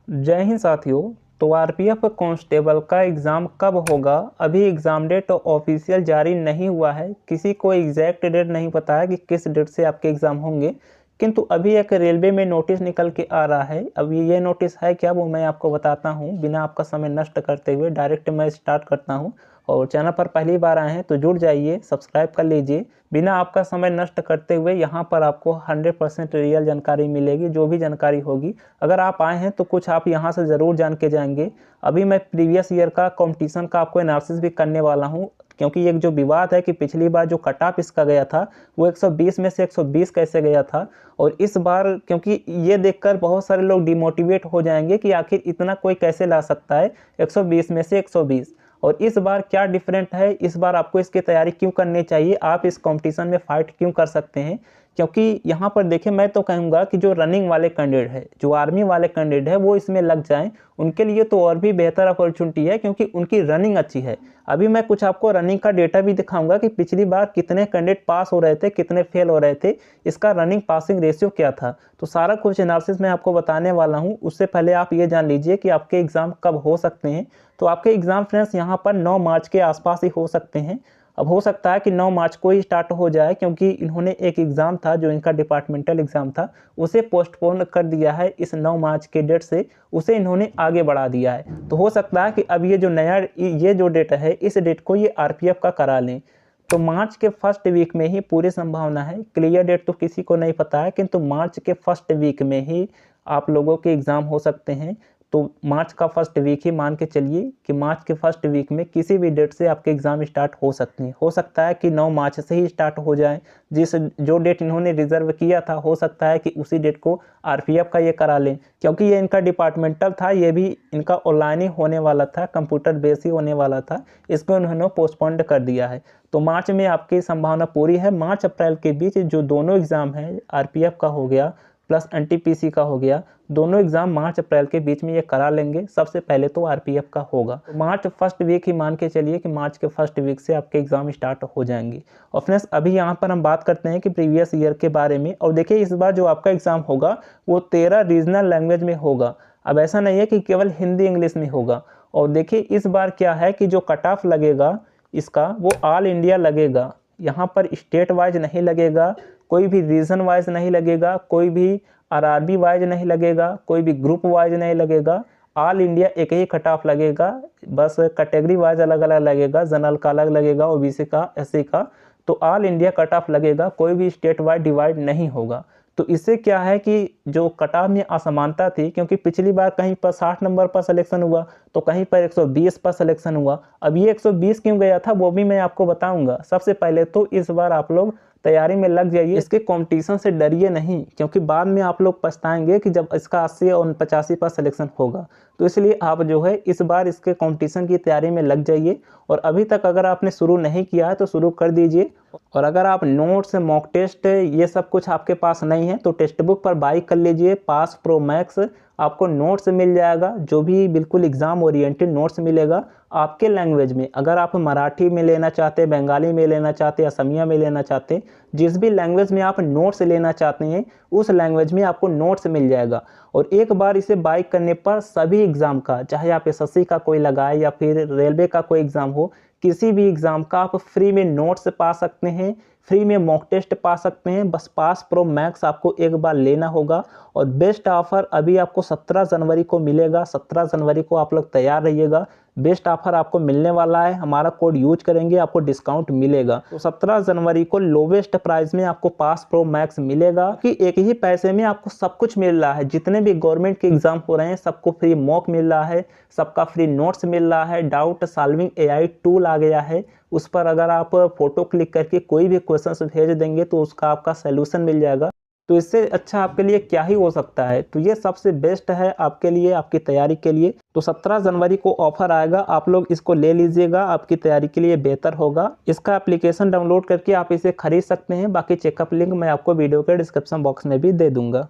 जय हिंद साथियों। तो आरपीएफ कांस्टेबल का एग्ज़ाम कब होगा? अभी एग्ज़ाम डेट ऑफिशियल जारी नहीं हुआ है। किसी को एग्जैक्ट डेट नहीं पता है कि किस डेट से आपके एग्ज़ाम होंगे, किंतु अभी एक रेलवे में नोटिस निकल के आ रहा है। अभी ये नोटिस है क्या, वो मैं आपको बताता हूँ। बिना आपका समय नष्ट करते हुए डायरेक्ट मैं स्टार्ट करता हूँ। और चैनल पर पहली बार आए हैं तो जुड़ जाइए, सब्सक्राइब कर लीजिए। बिना आपका समय नष्ट करते हुए यहाँ पर आपको 100% रियल जानकारी मिलेगी। जो भी जानकारी होगी, अगर आप आए हैं तो कुछ आप यहाँ से ज़रूर जान के जाएंगे। अभी मैं प्रीवियस ईयर का कंपटीशन का आपको एनालिसिस भी करने वाला हूँ, क्योंकि एक जो विवाद है कि पिछली बार जो कट ऑफ इसका गया था वो 120 में से 120 कैसे गया था। और इस बार क्योंकि ये देखकर बहुत सारे लोग डिमोटिवेट हो जाएंगे कि आखिर इतना कोई कैसे ला सकता है 120 में से 120। और इस बार क्या डिफरेंट है, इस बार आपको इसकी तैयारी क्यों करनी चाहिए, आप इस कंपटीशन में फाइट क्यों कर सकते हैं। क्योंकि यहाँ पर देखिए, मैं तो कहूँगा कि जो रनिंग वाले कैंडिडेट है, जो आर्मी वाले कैंडिडेट है, वो इसमें लग जाएं। उनके लिए तो और भी बेहतर अपॉर्चुनिटी है, क्योंकि उनकी रनिंग अच्छी है। अभी मैं कुछ आपको रनिंग का डेटा भी दिखाऊंगा कि पिछली बार कितने कैंडिडेट पास हो रहे थे, कितने फेल हो रहे थे, इसका रनिंग पासिंग रेशियो क्या था। तो सारा कुछ एनालिसिस मैं आपको बताने वाला हूँ। उससे पहले आप ये जान लीजिए कि आपके एग्ज़ाम कब हो सकते हैं। तो आपके एग्ज़ाम फ्रेंड्स यहाँ पर 9 मार्च के आसपास ही हो सकते हैं। अब हो सकता है कि 9 मार्च को ही स्टार्ट हो जाए, क्योंकि इन्होंने एक एग्ज़ाम था जो इनका डिपार्टमेंटल एग्ज़ाम था, उसे पोस्टपोन कर दिया है। इस 9 मार्च के डेट से उसे इन्होंने आगे बढ़ा दिया है। तो हो सकता है कि अब ये जो नया ये जो डेट है, इस डेट को ये आरपीएफ का करा लें। तो मार्च के फर्स्ट वीक में ही पूरी संभावना है। क्लियर डेट तो किसी को नहीं पता है, किंतु मार्च के फर्स्ट वीक में ही आप लोगों के एग्ज़ाम हो सकते हैं। तो मार्च का फर्स्ट वीक ही मान के चलिए कि मार्च के फर्स्ट वीक में किसी भी डेट से आपके एग्ज़ाम स्टार्ट हो सकते हैं। हो सकता है कि 9 मार्च से ही स्टार्ट हो जाए। जो डेट इन्होंने रिजर्व किया था, हो सकता है कि उसी डेट को आरपीएफ का ये करा लें, क्योंकि ये इनका डिपार्टमेंटल था, ये भी इनका ऑनलाइन ही होने वाला था, कंप्यूटर बेस ही होने वाला था। इसको उन्होंने पोस्टपोन्ड कर दिया है। तो मार्च में आपकी संभावना पूरी है। मार्च अप्रैल के बीच जो दोनों एग्ज़ाम हैं, आरपीएफ का हो गया प्लस एनटीपीसी का हो गया, दोनों एग्जाम मार्च अप्रैल के बीच में ये करा लेंगे। सबसे पहले तो आरपीएफ का होगा। तो मार्च फर्स्ट वीक ही मान के चलिए कि मार्च के फर्स्ट वीक से आपके एग्जाम स्टार्ट हो जाएंगे। और फ्रेंड्स, अभी यहाँ पर हम बात करते हैं कि प्रीवियस ईयर के बारे में। और देखिए, इस बार जो आपका एग्जाम होगा वो 13 रीजनल लैंग्वेज में होगा। अब ऐसा नहीं है कि केवल हिंदी इंग्लिश में होगा। और देखिए, इस बार क्या है कि जो कट ऑफ लगेगा इसका, वो ऑल इंडिया लगेगा। यहाँ पर स्टेट वाइज नहीं लगेगा, कोई भी रीजन वाइज नहीं लगेगा, कोई भी आरआरबी वाइज नहीं लगेगा, कोई भी ग्रुप वाइज नहीं लगेगा। ऑल इंडिया एक ही कट ऑफ लगेगा। बस कैटेगरी वाइज अलग अलग लगेगा, जनरल का अलग लगेगा, ओबीसी का, एससी का। तो ऑल इंडिया कट ऑफ लगेगा, कोई भी स्टेट वाइज डिवाइड नहीं होगा। तो इससे क्या है कि जो कट ऑफ में असमानता थी, क्योंकि पिछली बार कहीं पर 60 नंबर पर सिलेक्शन हुआ तो कहीं पर 120 पर सिलेक्शन हुआ। अब ये 120 क्यों गया था वो भी मैं आपको बताऊंगा। सबसे पहले तो इस बार आप लोग तैयारी में लग जाइए, इसके कंपटीशन से डरिए नहीं, क्योंकि बाद में आप लोग पछताएंगे कि जब इसका 80 और 85 पर सिलेक्शन होगा। तो इसलिए आप जो है इस बार इसके कंपटीशन की तैयारी में लग जाइए। और अभी तक अगर आपने शुरू नहीं किया है तो शुरू कर दीजिए। और अगर आप नोट्स, मॉक टेस्ट, ये सब कुछ आपके पास नहीं है तो टेक्स्ट बुक पर बाई कर लीजिए। पास प्रो मैक्स आपको नोट्स मिल जाएगा, जो भी बिल्कुल एग्जाम ओरिएंटेड नोट्स मिलेगा आपके लैंग्वेज में। अगर आप मराठी में लेना चाहते हैं, बंगाली में लेना चाहते हैं, असमिया में लेना चाहते हैं, जिस भी लैंग्वेज में आप नोट्स लेना चाहते हैं उस लैंग्वेज में आपको नोट्स मिल जाएगा। और एक बार इसे बाई करने पर सभी एग्जाम का, चाहे आप एसएससी का कोई लगाए या फिर रेलवे का कोई एग्जाम हो, किसी भी एग्जाम का आप फ्री में नोट्स पा सकते हैं, फ्री में मॉक टेस्ट पा सकते हैं। बस पास प्रो मैक्स आपको एक बार लेना होगा। और बेस्ट ऑफर अभी आपको 17 जनवरी को मिलेगा। 17 जनवरी को आप लोग तैयार रहिएगा। बेस्ट ऑफर आपको मिलने वाला है, हमारा कोड यूज करेंगे आपको डिस्काउंट मिलेगा। तो 17 जनवरी को लोवेस्ट प्राइस में आपको पास प्रो मैक्स मिलेगा कि एक ही पैसे में आपको सब कुछ मिल रहा है। जितने भी गवर्नमेंट के एग्जाम हो रहे हैं सबको फ्री मॉक मिल रहा है, सबका फ्री नोट्स मिल रहा है। डाउट सॉल्विंग एआई टूल आ गया है, उस पर अगर आप फोटो क्लिक करके कोई भी क्वेश्चन भेज देंगे तो उसका आपका सोल्यूशन मिल जाएगा। तो इससे अच्छा आपके लिए क्या ही हो सकता है। तो ये सबसे बेस्ट है आपके लिए, आपकी तैयारी के लिए। तो 17 जनवरी को ऑफर आएगा, आप लोग इसको ले लीजिएगा, आपकी तैयारी के लिए बेहतर होगा। इसका एप्लीकेशन डाउनलोड करके आप इसे खरीद सकते हैं। बाकी चेकअप लिंक मैं आपको वीडियो के डिस्क्रिप्शन बॉक्स में भी दे दूंगा।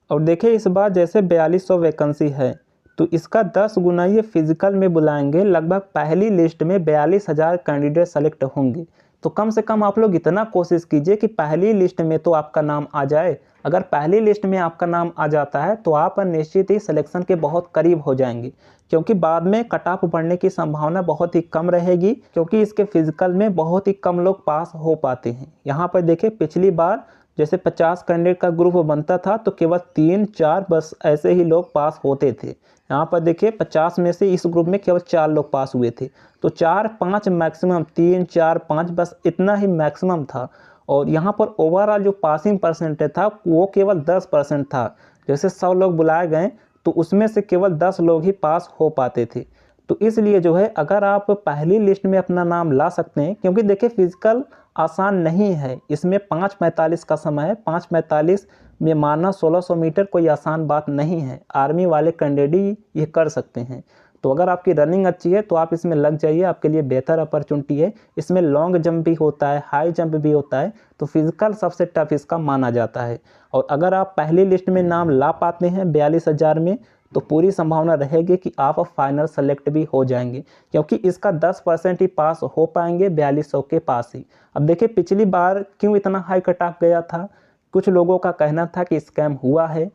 और देखिए, इस बार जैसे 4200 वैकेंसी है तो इसका 10 गुना ये फिजिकल में बुलाएंगे। लगभग पहली लिस्ट में 42,000 कैंडिडेट सेलेक्ट होंगे। तो कम से कम आप लोग इतना कोशिश कीजिए कि पहली लिस्ट में तो आपका नाम आ जाए। अगर पहली लिस्ट में आपका नाम आ जाता है तो आप निश्चित ही सिलेक्शन के बहुत करीब हो जाएंगे, क्योंकि बाद में कट ऑफ बढ़ने की संभावना बहुत ही कम रहेगी, क्योंकि इसके फिजिकल में बहुत ही कम लोग पास हो पाते हैं। यहाँ पर देखिए पिछली बार जैसे 50 कैंडिडेट का ग्रुप बनता था तो केवल 3-4 बस ऐसे ही लोग पास होते थे। यहाँ पर देखिए 50 में से इस ग्रुप में केवल 4 लोग पास हुए थे, तो 4-5 मैक्सिमम, 3-4-5 बस इतना ही मैक्सिमम था। और यहाँ पर ओवरऑल जो पासिंग परसेंटेज था वो केवल 10% था। जैसे 100 लोग बुलाए गए तो उसमें से केवल 10 लोग ही पास हो पाते थे। तो इसलिए जो है अगर आप पहली लिस्ट में अपना नाम ला सकते हैं, क्योंकि देखिए फिजिकल आसान नहीं है, इसमें 5:45 का समय है। 5:45 में मारना 1600 मीटर कोई आसान बात नहीं है। आर्मी वाले कैंडिडेट ही ये कर सकते हैं। तो अगर आपकी रनिंग अच्छी है तो आप इसमें लग जाइए, आपके लिए बेहतर अपॉर्चुनिटी है। इसमें लॉन्ग जंप भी होता है, हाई जंप भी होता है, तो फिजिकल सबसे टफ इसका माना जाता है। और अगर आप पहली लिस्ट में नाम ला पाते हैं 42,000 में, तो पूरी संभावना रहेगी कि आप फाइनल सेलेक्ट भी हो जाएंगे, क्योंकि इसका 10% ही पास हो पाएंगे 4200 के पास ही। अब देखिए पिछली बार क्यों इतना हाई कट ऑफ गया था। कुछ लोगों का कहना था कि स्कैम हुआ है,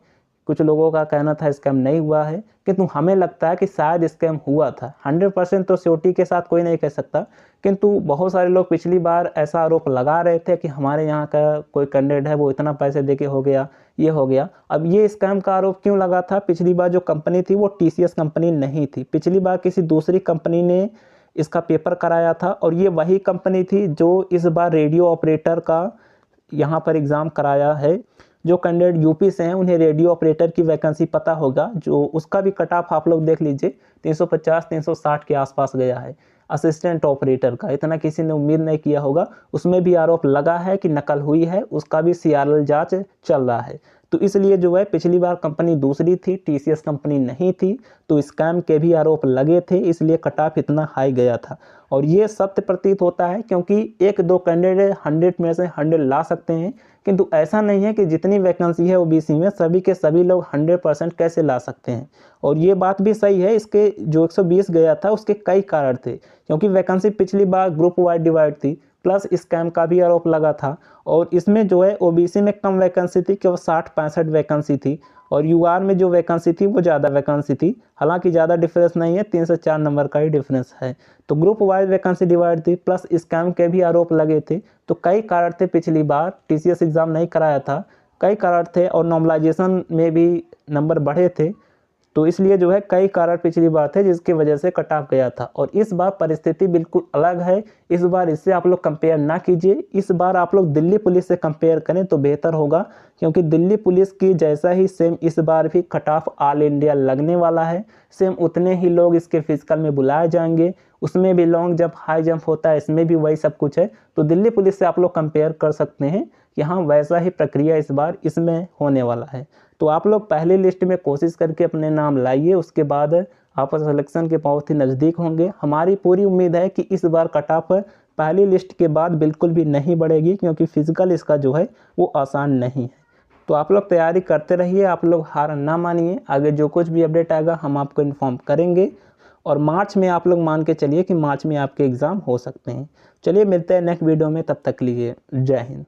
कुछ लोगों का कहना था स्कैम नहीं हुआ है, किंतु हमें लगता है कि शायद स्कैम हुआ था। 100% तो श्योरिटी के साथ कोई नहीं कह सकता, किंतु बहुत सारे लोग पिछली बार ऐसा आरोप लगा रहे थे कि हमारे यहाँ का कोई कैंडिडेट है वो इतना पैसे देके हो गया, ये हो गया। अब ये स्कैम का आरोप क्यों लगा था? पिछली बार जो कंपनी थी वो TCS कंपनी नहीं थी, पिछली बार किसी दूसरी कंपनी ने इसका पेपर कराया था, और ये वही कंपनी थी जो इस बार रेडियो ऑपरेटर का यहाँ पर एग्ज़ाम कराया है। जो कैंडिडेट यूपी से हैं उन्हें रेडियो ऑपरेटर की वैकेंसी पता होगा, जो उसका भी कट ऑफ आप लोग देख लीजिए 350-360 के आसपास गया है। असिस्टेंट ऑपरेटर का इतना किसी ने उम्मीद नहीं किया होगा। उसमें भी आरोप लगा है कि नकल हुई है, उसका भी CRL जांच चल रहा है। तो इसलिए जो है पिछली बार कंपनी दूसरी थी, TCS कंपनी नहीं थी, तो स्कैम के भी आरोप लगे थे, इसलिए कट ऑफ इतना हाई गया था। और ये सत्य प्रतीत होता है, क्योंकि 1-2 कैंडिडेट 100 में से 100 ला सकते हैं, किंतु ऐसा नहीं है कि जितनी वैकेंसी है OBC में सभी के सभी लोग 100% कैसे ला सकते हैं। और ये बात भी सही है, इसके जो 120 गया था उसके कई कारण थे, क्योंकि वैकेंसी पिछली बार ग्रुप वाइड डिवाइड थी, प्लस स्कैम का भी आरोप लगा था। और इसमें जो है OBC में कम वैकेंसी थी, केवल 60-65 वैकेंसी थी, और UR में जो वैकेंसी थी वो ज़्यादा वैकेंसी थी। हालांकि ज़्यादा डिफरेंस नहीं है, 3 से 4 नंबर का ही डिफरेंस है। तो ग्रुप वाइज वैकेंसी डिवाइड थी, प्लस स्कैम के भी आरोप लगे थे। तो कई कारण थे, पिछली बार TCS एग्ज़ाम नहीं कराया था, कई कारण थे, और नॉर्मलाइजेशन में भी नंबर बढ़े थे। तो इसलिए जो है कई कारण पिछली बार थे जिसकी वजह से कट ऑफ गया था। और इस बार परिस्थिति बिल्कुल अलग है। इस बार इससे आप लोग कंपेयर ना कीजिए, इस बार आप लोग दिल्ली पुलिस से कंपेयर करें तो बेहतर होगा, क्योंकि दिल्ली पुलिस की जैसा ही सेम इस बार भी कट ऑफ ऑल इंडिया लगने वाला है। सेम उतने ही लोग इसके फिजिकल में बुलाए जाएंगे, उसमें भी लॉन्ग जंप, हाई जंप होता है, इसमें भी वही सब कुछ है। तो दिल्ली पुलिस से आप लोग कंपेयर कर सकते हैं कि हाँ वैसा ही प्रक्रिया इस बार इसमें होने वाला है। तो आप लोग पहली लिस्ट में कोशिश करके अपने नाम लाइए, उसके बाद आप सिलेक्शन के बहुत ही नज़दीक होंगे। हमारी पूरी उम्मीद है कि इस बार कट ऑफ पहली लिस्ट के बाद बिल्कुल भी नहीं बढ़ेगी, क्योंकि फिजिकल इसका जो है वो आसान नहीं है। तो आप लोग तैयारी करते रहिए, आप लोग हार ना मानिए। आगे जो कुछ भी अपडेट आएगा हम आपको इन्फॉर्म करेंगे। और मार्च में आप लोग मान के चलिए कि मार्च में आपके एग्ज़ाम हो सकते हैं। चलिए मिलते हैं नेक्स्ट वीडियो में, तब तक के लिए जय हिंद।